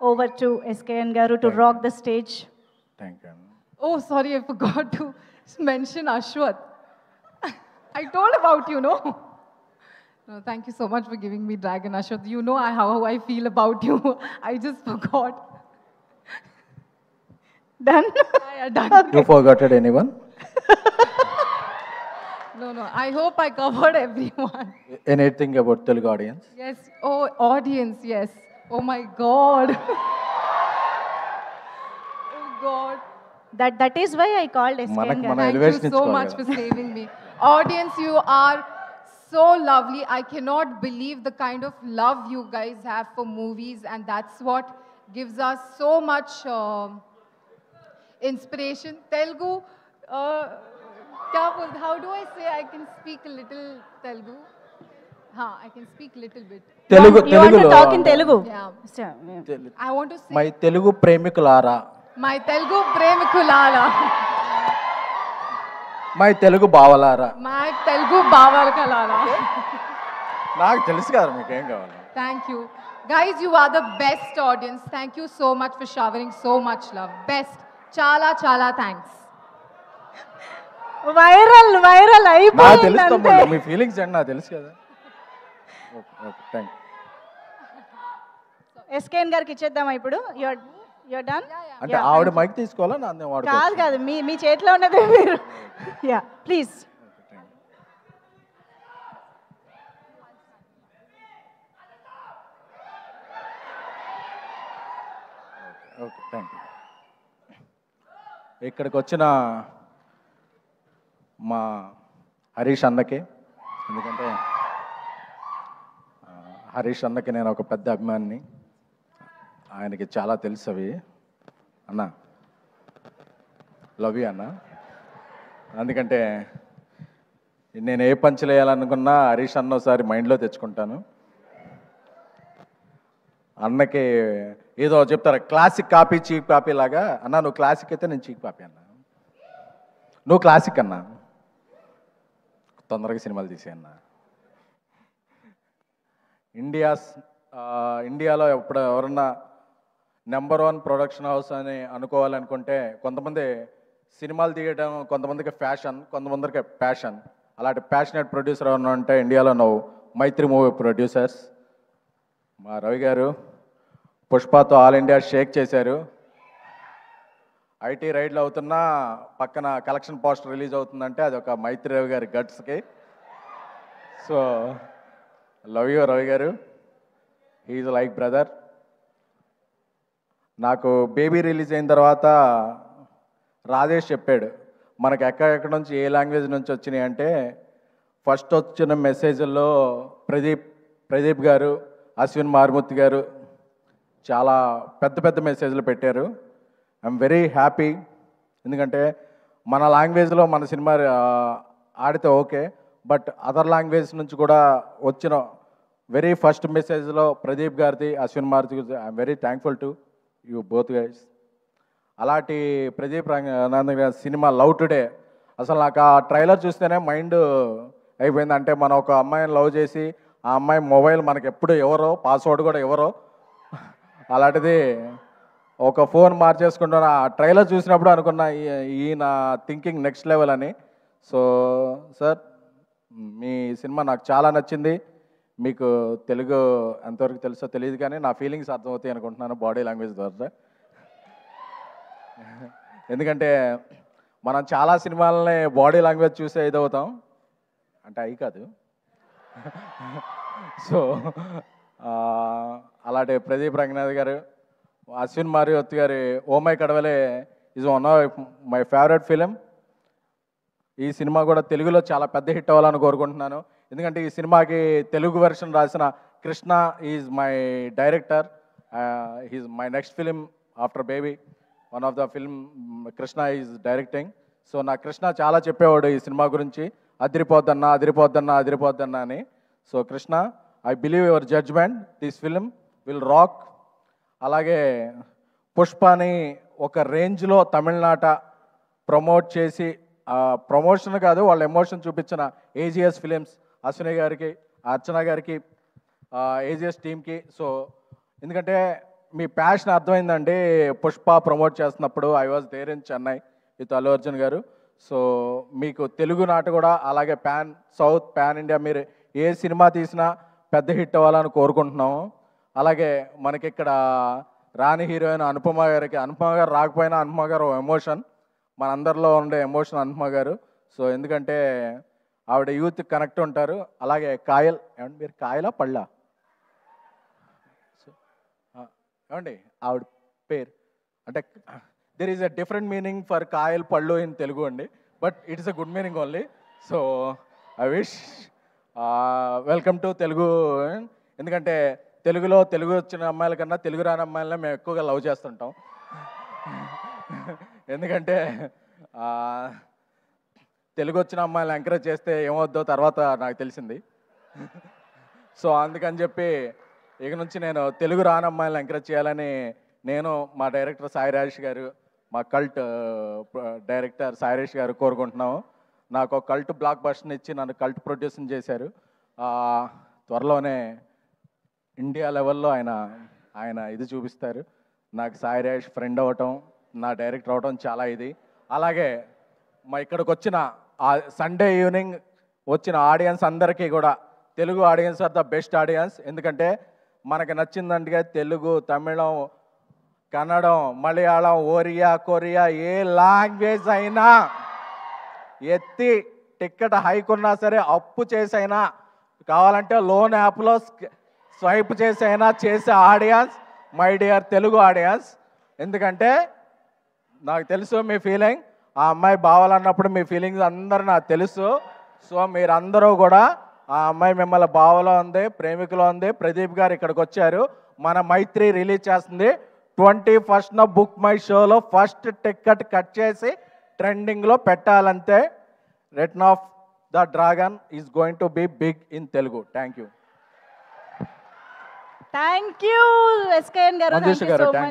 over to SKN Garu to rock the stage. Thank you. Oh, sorry, I forgot to mention Ashwath. I told about you, no? No, thank you so much for giving me Dragon Ashwath. You know how I feel about you. I just forgot. Done? Yeah, done. You forgot anyone? No, I hope I covered everyone. Anything about Telugu audience? Yes. Oh, audience, yes. Oh my God. Oh God. That is why I called SKN Mana Garu. Thank you elevation so ఇచ్చుకోవాలి much కదా. for saving me. Audience, you are so lovely. I cannot believe the kind of love you guys have for movies, and that's what gives us so much inspiration. Telugu, how do I say? I can speak a little Telugu. I can speak a little bit. You want to తెలుగులో talk in Telugu? Yeah. Sure, yeah. I want to say my Telugu ప్రేమికులారా, my Telugu Premikulala, my Telugu బావలారా. my Telugu Bavarkalala. నాకు తెలుసు కదా మీకేం కావాలి. Thank you. Guys, you are the best audience. Thank you so much for showering so much love. Best. Chala thanks. Viral నాకు అయిపోయింది తెలుసు అంతే. తమ్ముళ్ళు, మీ ఫీలింగ్స్ అండి నాకు తెలుసు కదా. Okay thank you. SKN గారికి ఇచ్చేద్దామా ఇప్పుడు? You're done? అంటే ఆవిడ మైక్ తీసుకోవాలా నాన్న వాడుకో? కాదు మీ చేతిలో ఉన్నది మీరు. Yeah please. Okay thank you. ఇక్కడికి వచ్చిన మా హరీష్ అన్నకి, ఎందుకంటే హరీష్ అన్నకి నేను ఒక పెద్ద అభిమానిని, ఆయనకి చాలా తెలుసు అవి. అన్న లవ్ యూ అన్న. ఎందుకంటే నేను ఏ పంచులు వేయాలనుకున్నా హరీష్ అన్న ఒకసారి మైండ్లో తెచ్చుకుంటాను. అన్నకి ఏదో చెప్తారు క్లాసిక్ కాపీ చీప్ కాపీ లాగా. అన్న నువ్వు క్లాసిక్ అయితే నేను చీప్ కాపీ అన్న, నువ్వు క్లాసిక్ అన్న, తొందరగా సినిమాలు తీసేయన్న. ఇండియాలో ఎవరన్నా నెంబర్ 1 ప్రొడక్షన్ హౌస్ అని అనుకోవాలనుకుంటే కొంతమంది సినిమాలు తీయడం, కొంతమందికి ఫ్యాషన్, కొంతమందికి ప్యాషన్. అలాంటి ప్యాషనెట్ ప్రొడ్యూసర్ ఎవరన్నా అంటే ఇండియాలో నువ్వు మైత్రి మూవీ ప్రొడ్యూసర్స్. మా రవి గారు పుష్పతో ఆల్ ఇండియా షేక్ చేశారు. ఐటీ రైడ్లు అవుతున్నా పక్కన కలెక్షన్ పోస్టర్ రిలీజ్ అవుతుందంటే అది ఒక మైత్రి రవి గారి గట్స్కి. సో లవ్ యూ రవి గారు, హీఈ్ లైక్ బ్రదర్. నాకు బేబీ రిలీజ్ అయిన తర్వాత రాజేష్ చెప్పాడు మనకు ఎక్కడెక్కడ నుంచి ఏ లాంగ్వేజ్ నుంచి వచ్చినాయి అంటే, ఫస్ట్ వచ్చిన మెసేజ్ల్లో ప్రదీప్ గారు, అశ్విన్ మారుమూర్తి గారు చాలా పెద్ద మెసేజ్లు పెట్టారు. I'm very happy. ఎందుకంటే మన లాంగ్వేజ్లో మన సినిమా ఆడితే ఓకే, బట్ అదర్ లాంగ్వేజ్ నుంచి కూడా వచ్చిన వెరీ ఫస్ట్ మెసేజ్లో ప్రదీప్ గారిది, అశ్విన్ మారుతి గారిది. I'm very thankful to you both guys. అలాంటి ప్రదీప్ రంగనాథన్ గారి సినిమా లవ్ టుడే అసలు నాకు ఆ ట్రైలర్ చూస్తేనే మైండ్ అయిపోయింది. అంటే మనం ఒక అమ్మాయిని లవ్ చేసి ఆ అమ్మాయి మొబైల్ మనకి ఎప్పుడు ఎవరో, పాస్వర్డ్ కూడా ఎవరో, అలాంటిది ఒక ఫోన్ మార్చేసుకుంటున్న ఆ ట్రైలర్ చూసినప్పుడు అనుకున్నా ఈయన థింకింగ్ నెక్స్ట్ లెవెల్ అని. సో సార్ మీ సినిమా నాకు చాలా నచ్చింది. మీకు తెలుగు ఎంతవరకు తెలుసో తెలియదు కానీ నా ఫీలింగ్స్ అర్థమవుతాయి అనుకుంటున్నాను బాడీ లాంగ్వేజ్ ద్వారా. ఎందుకంటే మనం చాలా సినిమాలని బాడీ లాంగ్వేజ్ చూసే ఇదవుతాం, అంటే అవి కాదు. సో అలాంటి ప్రదీప్ రంగనాథ్ గారు, అశ్విన్ మారుతి గారి oh my Kadavule is one of my favourite film. ఈ సినిమా కూడా తెలుగులో చాలా పెద్ద హిట్ అవ్వాలని కోరుకుంటున్నాను. ఎందుకంటే ఈ సినిమాకి తెలుగు వెర్షన్ రాసిన Krishna is my director. He's my next film after Baby. One of the film Krishna is directing. So నా కృష్ణ చాలా చెప్పేవాడు ఈ సినిమా గురించి, అదిరిపోద్దన్నా అని. So Krishna, I believe your judgement, this film will rock. అలాగే పుష్పని ఒక రేంజ్లో తమిళనాట ప్రమోట్ చేసి, ప్రమోషన్ కాదు వాళ్ళ ఎమోషన్ చూపించిన ఏజిఎస్ ఫిలిమ్స్, అశ్విని గారికి, అర్చన గారికి, ఏజిఎస్ టీమ్కి. సో ఎందుకంటే మీ ప్యాషన్ అర్థమైందండి. పుష్ప ప్రమోట్ చేస్తున్నప్పుడు I was there in Chennai with Allu Arjun గారు. సో మీకు తెలుగు నాట కూడా అలాగే సౌత్ పాన్ ఇండియా మీరు ఏ సినిమా తీసినా పెద్ద హిట్ అవ్వాలని కోరుకుంటున్నాము. అలాగే మనకి ఇక్కడ రాణి హీరోయిన్ అనుపమ గారు రాకపోయినా అనుపమ గారు ఎమోషన్, మనందరిలో ఉండే ఎమోషన్ అనుపమ గారు. సో ఎందుకంటే ఆవిడ యూత్ కనెక్ట్ ఉంటారు. అలాగే కాయల్, ఏమండి మీరు కాయలా పళ్ళా ఏమండి ఆవిడ పేరు అంటే there is a different meaning for Kayal పళ్ళు ఇన్ తెలుగు అండి, but it is a good meaning only. So I wish welcome to Telugu. ఎందుకంటే తెలుగు వచ్చిన అమ్మాయిల కన్నా తెలుగు రాని అమ్మాయిలనే మేము ఎక్కువగా లవ్ చేస్తుంటాం. ఎందుకంటే తెలుగు వచ్చిన అమ్మాయిలు ఎంకరేజ్ చేస్తే ఏమవుద్దో తర్వాత నాకు తెలిసింది. సో అందుకని చెప్పి ఇక నుంచి నేను తెలుగు రాని అమ్మాయిలను ఎంకరేజ్ చేయాలని నేను, మా డైరెక్టర్ సాయి రాజేష్ గారు, మా కల్ట్ డైరెక్టర్ సాయి రాజేష్ గారు కోరుకుంటున్నాము. నాకు ఒక కల్ట్ బ్లాక్ బస్టర్ని ఇచ్చి నన్ను కల్ట్ ప్రొడ్యూసింగ్ చేశారు. త్వరలోనే ఇండియా లెవెల్లో ఆయన ఇది చూపిస్తారు. నాకు సాయి రాజేష్ ఫ్రెండ్ అవ్వటం, నా డైరెక్టర్ అవ్వటం చాలా ఇది. అలాగే మా ఇక్కడికి వచ్చిన సండే ఈవినింగ్ వచ్చిన ఆడియన్స్ అందరికీ కూడా, Telugu audience are the best audience. ఎందుకంటే మనకు నచ్చిందంటే తెలుగు, తమిళం, కన్నడం, మలయాళం, ఒరియా, కొరియా ఏ లాంగ్వేజ్ అయినా ఎత్తి టికెట్ హైక్ ఉన్నా సరే అప్పు చేసైనా కావాలంటే లోన్ యాప్లో స్వైప్ చేసైనా చేసే audience my dear Telugu audience. ఎందుకంటే నాకు తెలుసు మీ ఫీలింగ్, ఆ అమ్మాయి బావాలన్నప్పుడు మీ ఫీలింగ్స్ అందరూ నాకు తెలుసు. సో మీరందరూ కూడా ఆ అమ్మాయి మిమ్మల్ని బావలో ఉంది, ప్రేమికులో ఉంది. ప్రదీప్ గారు ఇక్కడికి వచ్చారు, మన మైత్రి రిలీజ్ చేస్తుంది 21st బుక్ మై షోలో ఫస్ట్ టికెట్ కట్ చేసి ట్రెండింగ్లో పెట్టాలంతే. Return of the dragon is going to be big in Telugu. Thank you. Thank you, SKN garu. Manjushri Thank you garu, so thank much.